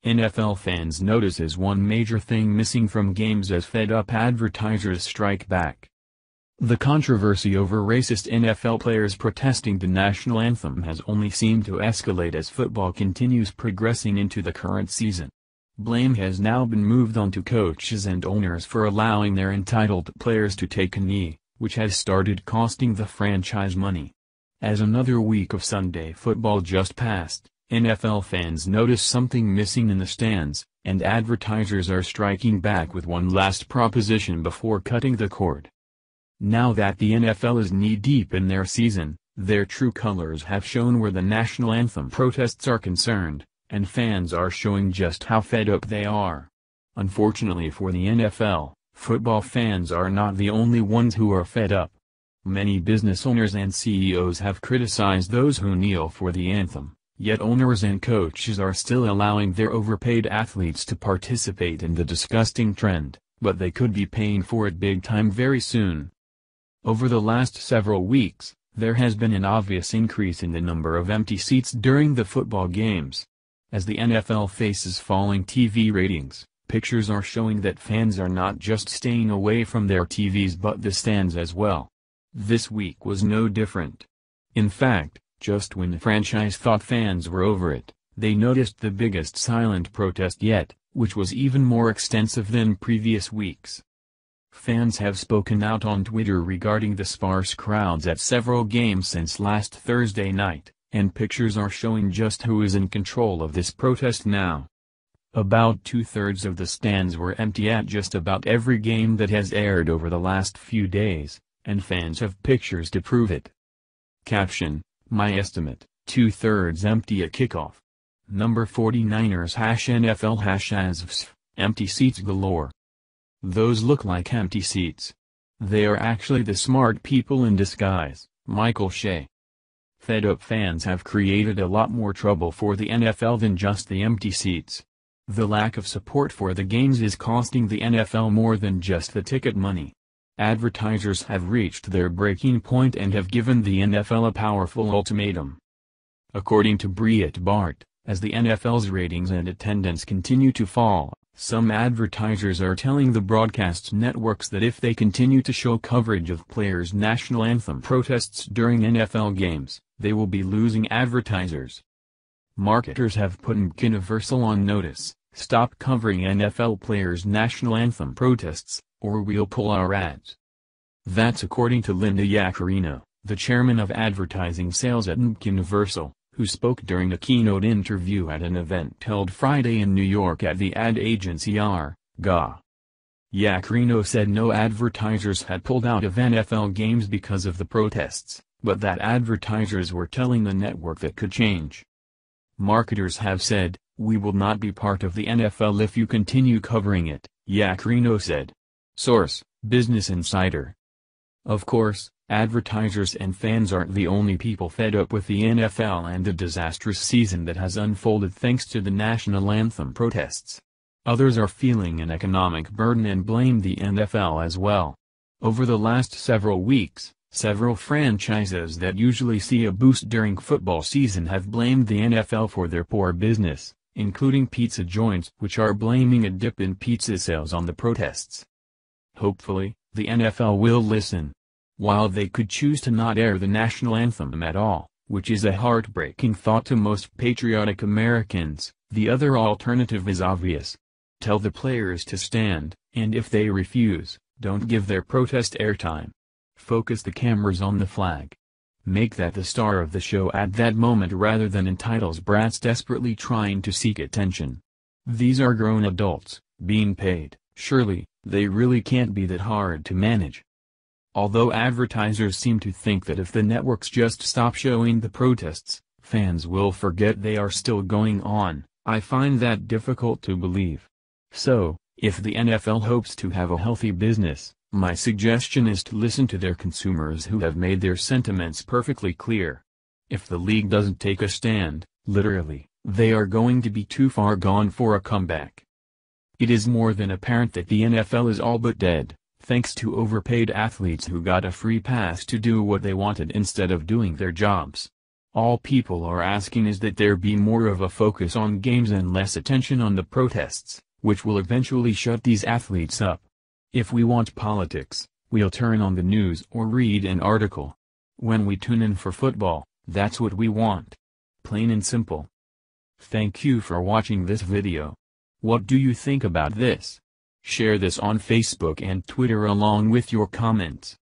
NFL fans notices one major thing missing from games as fed-up advertisers strike back. The controversy over racist NFL players protesting the national anthem has only seemed to escalate as football continues progressing into the current season. Blame has now been moved on to coaches and owners for allowing their entitled players to take a knee, which has started costing the franchise money. As another week of Sunday football just passed, NFL fans notice something missing in the stands, and advertisers are striking back with one last proposition before cutting the cord. Now that the NFL is knee-deep in their season, their true colors have shown where the national anthem protests are concerned, and fans are showing just how fed up they are. Unfortunately for the NFL, football fans are not the only ones who are fed up. Many business owners and CEOs have criticized those who kneel for the anthem. Yet owners and coaches are still allowing their overpaid athletes to participate in the disgusting trend, but they could be paying for it big time very soon. Over the last several weeks, there has been an obvious increase in the number of empty seats during the football games. As the NFL faces falling TV ratings, pictures are showing that fans are not just staying away from their TVs but the stands as well. This week was no different. In fact, just when the franchise thought fans were over it, they noticed the biggest silent protest yet, which was even more extensive than previous weeks. Fans have spoken out on Twitter regarding the sparse crowds at several games since last Thursday night, and pictures are showing just who is in control of this protest now. About two-thirds of the stands were empty at just about every game that has aired over the last few days, and fans have pictures to prove it. Caption: My estimate, two-thirds empty at kickoff. Number 49ers #NFL #ASVS, empty seats galore. Those look like empty seats. They are actually the smart people in disguise, Michael Shea. Fed-up fans have created a lot more trouble for the NFL than just the empty seats. The lack of support for the games is costing the NFL more than just the ticket money. Advertisers have reached their breaking point and have given the NFL a powerful ultimatum. According to Breitbart, as the NFL's ratings and attendance continue to fall, some advertisers are telling the broadcast networks that if they continue to show coverage of players' national anthem protests during NFL games, they will be losing advertisers. Marketers have put Universal on notice: stop covering NFL players' national anthem protests, or we'll pull our ads. That's according to Linda Yaccarino, the chairman of advertising sales at Universal, who spoke during a keynote interview at an event held Friday in New York at the ad agency R.GA. Yaccarino said no advertisers had pulled out of NFL games because of the protests, but that advertisers were telling the network that could change. Marketers have said, "We will not be part of the NFL if you continue covering it," Yaccarino said. Source: Business Insider. Of course, advertisers and fans aren't the only people fed up with the NFL and the disastrous season that has unfolded thanks to the national anthem protests. Others are feeling an economic burden and blame the NFL as well. Over the last several weeks, several franchises that usually see a boost during football season have blamed the NFL for their poor business, including pizza joints which are blaming a dip in pizza sales on the protests. Hopefully, the NFL will listen. While they could choose to not air the national anthem at all, which is a heartbreaking thought to most patriotic Americans, the other alternative is obvious. Tell the players to stand, and if they refuse, don't give their protest airtime. Focus the cameras on the flag. Make that the star of the show at that moment rather than entitled brats desperately trying to seek attention. These are grown adults, being paid. Surely, they really can't be that hard to manage. Although advertisers seem to think that if the networks just stop showing the protests, fans will forget they are still going on, I find that difficult to believe. So, if the NFL hopes to have a healthy business, my suggestion is to listen to their consumers who have made their sentiments perfectly clear. If the league doesn't take a stand, literally, they are going to be too far gone for a comeback. It is more than apparent that the NFL is all but dead, thanks to overpaid athletes who got a free pass to do what they wanted instead of doing their jobs. All people are asking is that there be more of a focus on games and less attention on the protests, which will eventually shut these athletes up. If we want politics, we'll turn on the news or read an article. When we tune in for football, that's what we want. Plain and simple. Thank you for watching this video. What do you think about this? Share this on Facebook and Twitter along with your comments.